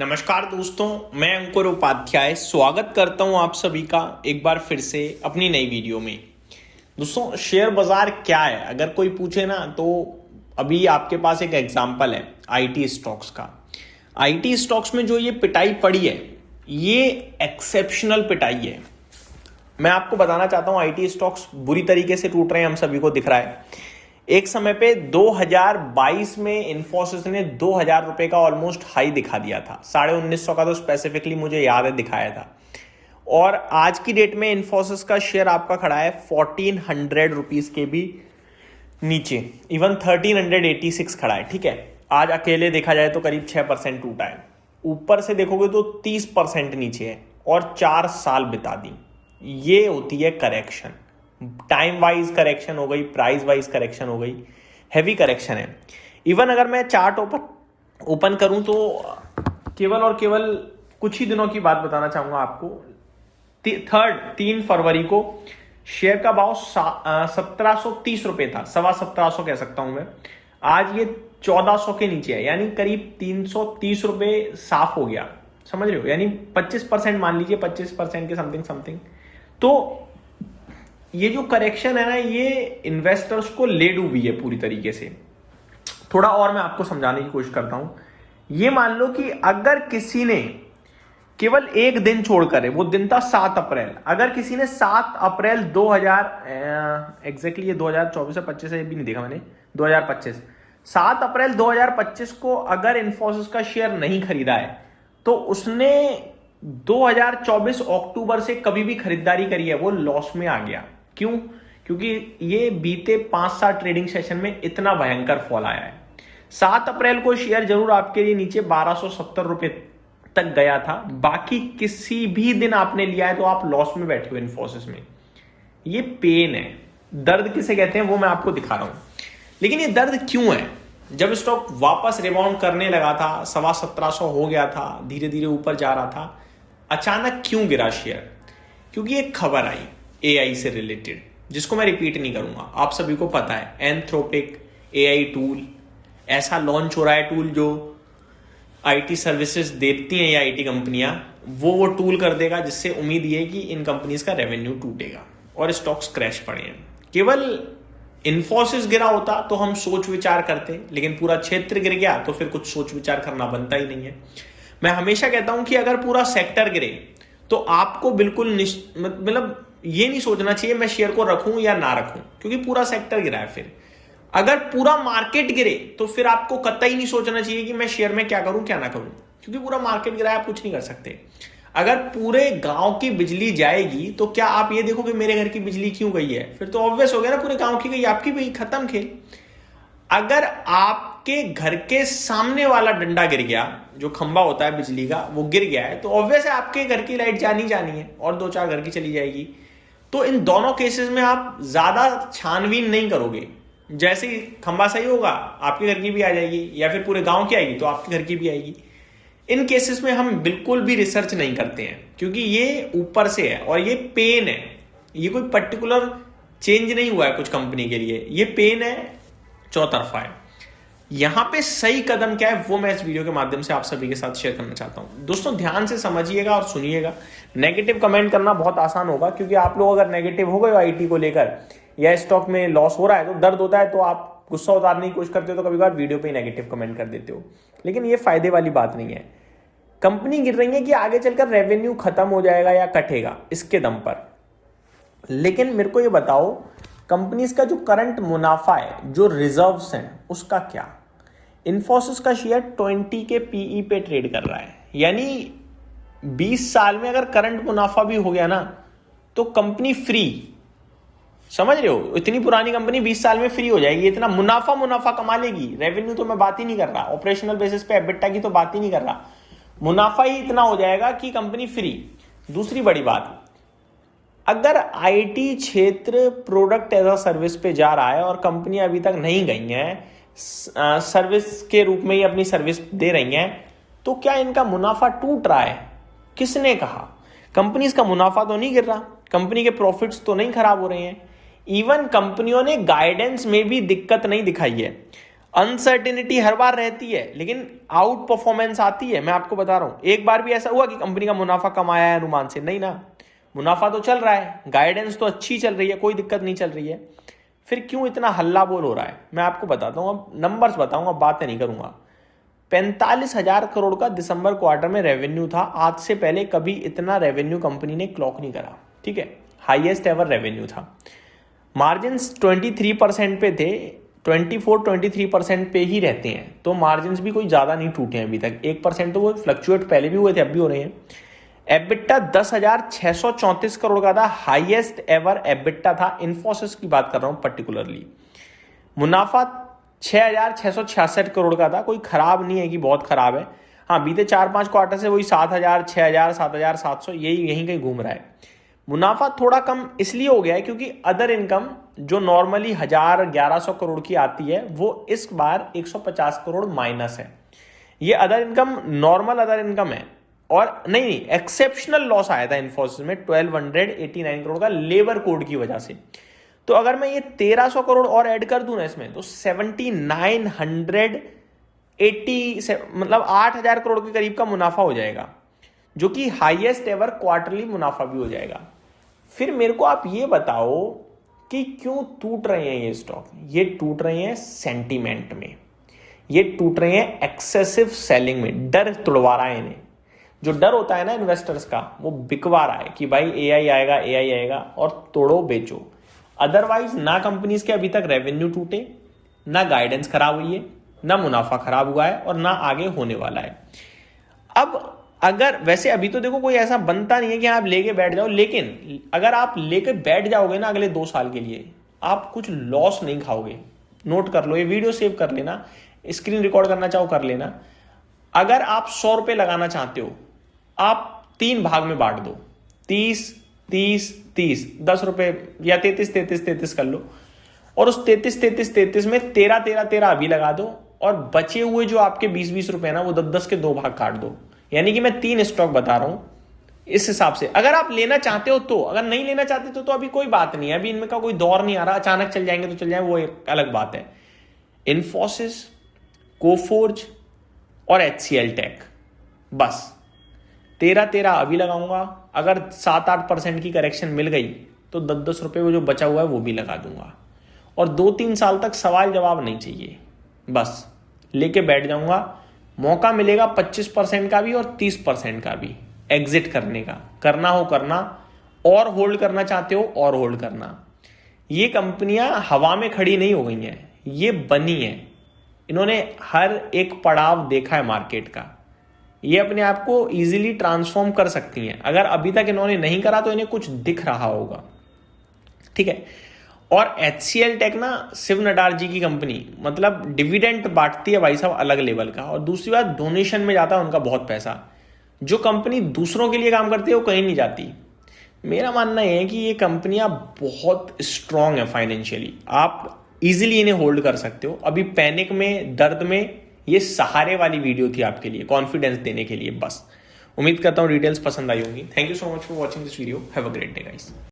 नमस्कार दोस्तों, मैं अंकुर उपाध्याय स्वागत करता हूं आप सभी का एक बार फिर से अपनी नई वीडियो में। दोस्तों, शेयर बाजार क्या है अगर कोई पूछे ना, तो अभी आपके पास एक एग्जांपल है आईटी स्टॉक्स का। आईटी स्टॉक्स में जो ये पिटाई पड़ी है, ये एक्सेप्शनल पिटाई है। मैं आपको बताना चाहता हूं, आईटी स्टॉक्स बुरी तरीके से टूट रहे हैं, हम सभी को दिख रहा है। एक समय पे 2022 में इन्फोसिस ने 2000 रुपए का ऑलमोस्ट हाई दिखा दिया था। 1950 का तो स्पेसिफिकली मुझे याद है दिखाया था। और आज की डेट में इन्फोसिस का शेयर आपका खड़ा है 1400 रुपीज के भी नीचे, इवन 1386 खड़ा है। ठीक है, आज अकेले देखा जाए तो करीब 6% टूटा है। ऊपर से देखोगे तो 30% नीचे है और 4 साल बिता दी। ये होती है करेक्शन। टाइम वाइज करेक्शन हो गई, प्राइस वाइज करेक्शन हो गई, हैवी करेक्शन है। इवन अगर मैं चार्ट ओपन करूं तो केवल और केवल कुछ ही दिनों की बात बताना चाहूंगा आपको। 3 फरवरी को शेयर का भाव 1730 रुपए था, 1750 कह सकता हूं मैं। आज ये 1400 के नीचे है, यानी करीब 330 रुपए साफ हो गया। समझ रहे हो, यानी 25% मान लीजिए, 25% के समथिंग। तो ये जो करेक्शन है ना, ये इन्वेस्टर्स को ले डूबी है पूरी तरीके से। थोड़ा और मैं आपको समझाने की कोशिश करता हूं। ये मान लो कि अगर किसी ने केवल एक दिन छोड़कर है, वो दिन था 7 अप्रैल। अगर किसी ने 7 अप्रैल 2000 एग्जैक्टली ये 2024 या 25 है, ये भी नहीं देखा मैंने, 2025 7 अप्रैल 2025 को अगर इन्फोसिस का शेयर नहीं खरीदा है, तो उसने 2024 अक्टूबर से कभी भी खरीदारी करी है, वो लॉस में आ गया। क्यों? क्योंकि ये बीते 5-7 ट्रेडिंग सेशन में इतना भयंकर फॉल आया है। 7 अप्रैल को शेयर जरूर आपके लिए नीचे 1270 रुपए तक गया था। बाकी किसी भी दिन आपने लिया है तो आप लॉस में बैठे हो इन्फोसिस में। ये पेन है, दर्द किसे कहते हैं वो मैं आपको दिखा रहा हूं। लेकिन ये दर्द क्यों है? जब स्टॉक वापस रिबाउंड करने लगा था, 1750 हो गया था, धीरे धीरे ऊपर जा रहा था, अचानक क्यों गिरा शेयर? क्योंकि एक खबर आई एआई से रिलेटेड, जिसको मैं रिपीट नहीं करूंगा, आप सभी को पता है। एंथ्रोपिक एआई टूल ऐसा लॉन्च हो रहा है, टूल जो आईटी सर्विसेज देती हैं ये आईटी कंपनियां, वो टूल कर देगा, जिससे उम्मीद ये है कि इन कंपनीज का रेवेन्यू टूटेगा और स्टॉक्स क्रैश पड़े हैं। केवल इन्फोसिस गिरा होता तो हम सोच विचार करते, लेकिन पूरा क्षेत्र गिर गया तो फिर कुछ सोच विचार करना बनता ही नहीं है। मैं हमेशा कहता हूं कि अगर पूरा सेक्टर गिरे तो आपको बिल्कुल मतलब ये नहीं सोचना चाहिए मैं शेयर को रखूं या ना रखूं, क्योंकि पूरा सेक्टर गिरा है। फिर अगर पूरा मार्केट गिरे तो फिर आपको कतई नहीं सोचना चाहिए कि मैं शेयर में क्या करूं क्या ना करूं, क्योंकि पूरा मार्केट गिरा है, आप कुछ नहीं कर सकते। अगर पूरे गांव की बिजली जाएगी तो क्या आप ये देखो कि मेरे घर की बिजली क्यों गई है? फिर तो ऑब्वियस हो गया ना, पूरे गांव की गई, आपकी भी खत्म खेल। अगर आपके घर के सामने वाला डंडा गिर गया, जो खंबा होता है बिजली का, वो गिर गया है, तो ऑब्वियस है आपके घर की लाइट जानी है और 2-4 घर की चली जाएगी। तो इन दोनों केसेस में आप ज्यादा छानबीन नहीं करोगे। जैसे ही खंबा सही होगा आपके घर की भी आ जाएगी, या फिर पूरे गांव की आएगी तो आपके घर की भी आएगी। इन केसेस में हम बिल्कुल भी रिसर्च नहीं करते हैं, क्योंकि ये ऊपर से है और ये पेन है। ये कोई पर्टिकुलर चेंज नहीं हुआ है कुछ कंपनी के लिए, ये पेन है, चौतरफा है। यहां पे सही कदम क्या है वो मैं इस वीडियो के माध्यम से आप सभी के साथ शेयर करना चाहता हूं। दोस्तों, ध्यान से समझिएगा और सुनिएगा। नेगेटिव कमेंट करना बहुत आसान होगा, क्योंकि आप लोग अगर नेगेटिव हो गए आईटी को लेकर या स्टॉक में लॉस हो रहा है तो दर्द होता है, तो आप गुस्सा उतारने की कोशिश करते हो, तो कभी बार वीडियो पे नेगेटिव कमेंट कर देते हो। लेकिन ये फायदे वाली बात नहीं है। कंपनी गिर रही है कि आगे चलकर रेवेन्यू खत्म हो जाएगा या कटेगा इसके दम पर। लेकिन मेरे को ये बताओ, कंपनीज का जो करंट मुनाफा है, जो रिजर्व्स हैं, उसका क्या? इन्फोसिस का शेयर 20 के पीई पे ट्रेड कर रहा है, यानी 20 साल में अगर करंट मुनाफा भी हो गया ना तो कंपनी फ्री। समझ रहे हो, इतनी पुरानी कंपनी 20 साल में फ्री हो जाएगी, इतना मुनाफा कमा लेगी। रेवेन्यू तो मैं बात ही नहीं कर रहा, ऑपरेशनल बेसिस पे एबिटा की तो बात ही नहीं कर रहा, मुनाफा ही इतना हो जाएगा कि कंपनी फ्री। दूसरी बड़ी बात, अगर आईटी क्षेत्र प्रोडक्ट एज अ सर्विस पे जा रहा है और कंपनियां अभी तक नहीं गई हैं, सर्विस के रूप में ही अपनी सर्विस दे रही हैं, तो क्या इनका मुनाफा टूट रहा है? किसने कहा? कंपनीज का मुनाफा तो नहीं गिर रहा, कंपनी के प्रॉफिट्स तो नहीं खराब हो रहे हैं। इवन कंपनियों ने गाइडेंस में भी दिक्कत नहीं दिखाई है। अनसर्टेनिटी हर बार रहती है, लेकिन आउट परफॉर्मेंस आती है। मैं आपको बता रहा हूं, एक बार भी ऐसा हुआ कि कंपनी का मुनाफा कम आया है अनुमान से? नहीं ना, मुनाफा तो चल रहा है, गाइडेंस तो अच्छी चल रही है, कोई दिक्कत नहीं चल रही है, फिर क्यों इतना हल्ला बोल हो रहा है? मैं आपको बताता हूं, अब नंबर्स बताऊंगा, बातें नहीं करूंगा। 45,000 करोड़ का दिसंबर क्वार्टर में रेवेन्यू था। आज से पहले कभी इतना रेवेन्यू कंपनी ने क्लॉक नहीं करा, ठीक है, हाईएस्ट एवर रेवेन्यू था। मार्जिन्स 23% पे थे, 24-23% पे ही रहते हैं, तो मार्जिन्स भी कोई ज़्यादा नहीं टूटे हैं अभी तक। 1% तो वो फ्लक्चुएट पहले भी हुए थे, अब भी हो रहे हैं। एबिटा 10,634 करोड़ का था, हाईएस्ट एवर एबिटा था, इन्फोसिस की बात कर रहा हूं पर्टिकुलरली। मुनाफा 6,666 करोड़ का था, कोई खराब नहीं है कि बहुत खराब है। हाँ, बीते 4-5 क्वार्टर से वही 7,000, 6,000, 7,700 यहीं कहीं घूम रहा है। मुनाफा थोड़ा कम इसलिए हो गया है क्योंकि अदर इनकम जो नॉर्मली 1,000-1,100 करोड़ की आती है, वो इस बार 150 करोड़ माइनस है। ये other income normal other income है, और नहीं एक्सेप्शनल लॉस आया था इन्फोसिस में 1,289 करोड़ का लेबर कोड की वजह से। तो अगर मैं ये 1,300 करोड़ और ऐड कर दूं ना इसमें, तो 7,980 मतलब 8,000 करोड़ के करीब का मुनाफा हो जाएगा, जो कि हाईएस्ट एवर क्वार्टरली मुनाफा भी हो जाएगा। फिर मेरे को आप ये बताओ कि क्यों टूट रहे हैं ये स्टॉक? ये टूट रहे हैं सेंटीमेंट में, ये टूट रहे हैं एक्सेसिव सेलिंग में। डर तुड़वा रहा है इन्हें। जो डर होता है ना इन्वेस्टर्स का, वो बिकवा रहा है कि भाई एआई आएगा और तोड़ो बेचो। अदरवाइज ना कंपनीज के अभी तक रेवेन्यू टूटे, ना गाइडेंस खराब हुई है, ना मुनाफा खराब हुआ है, और ना आगे होने वाला है। अब अगर वैसे अभी तो देखो कोई ऐसा बनता नहीं है कि आप लेके बैठ जाओ, लेकिन अगर आप लेके बैठ जाओगे ना अगले 2 साल के लिए, आप कुछ लॉस नहीं खाओगे। नोट कर लो, ये वीडियो सेव कर लेना, स्क्रीन रिकॉर्ड करना चाहो कर लेना। अगर आप 100 रुपए लगाना चाहते हो, आप 3 भाग में बांट दो, 30 30 30, 10 रुपए या 33 33 33 कर लो, और उस 33 33 33 में 13 13 13 अभी लगा दो, और बचे हुए जो आपके 20 20 रुपए ना, वो 10 10 के 2 भाग काट दो। यानी कि मैं 3 स्टॉक बता रहा हूं इस हिसाब से। अगर आप लेना चाहते हो तो, अगर नहीं लेना चाहते तो अभी कोई बात नहीं है, अभी इनमें का कोई दौर नहीं आ रहा, अचानक चल जाएंगे तो चल जाए, वो एक अलग बात है। इन्फोसिस, कोफोर्ज और HCL टेक, बस 13 अभी लगाऊंगा। अगर 7-8% की करेक्शन मिल गई तो 10-10 रुपए वो जो बचा हुआ है वो भी लगा दूंगा, और 2-3 साल तक सवाल जवाब नहीं चाहिए, बस लेके बैठ जाऊंगा। मौका मिलेगा 25% का भी और 30% का भी एग्जिट करने का, करना हो करना, और होल्ड करना चाहते हो और होल्ड करना। ये कंपनियां हवा में खड़ी नहीं हो गई हैं, ये बनी है। इन्होंने हर एक पड़ाव देखा है मार्केट का, ये अपने आप को इजीली ट्रांसफॉर्म कर सकती हैं। अगर अभी तक इन्होंने नहीं करा तो इन्हें कुछ दिख रहा होगा, ठीक है। और HCL टेक ना शिव नडार जी की कंपनी, मतलब डिविडेंड बांटती है भाई साहब अलग लेवल का, और दूसरी बात डोनेशन में जाता है उनका बहुत पैसा। जो कंपनी दूसरों के लिए काम करती है वो कहीं नहीं जाती। मेरा मानना यह है कि ये कंपनियां बहुत स्ट्रांग है फाइनेंशियली, आप इजीली इन्हें होल्ड कर सकते हो। अभी पैनिक में, दर्द में, ये सहारे वाली वीडियो थी आपके लिए, कॉन्फिडेंस देने के लिए बस। उम्मीद करता हूं डिटेल्स पसंद आई होंगी। Thank you so much for watching this video. Have a great day guys.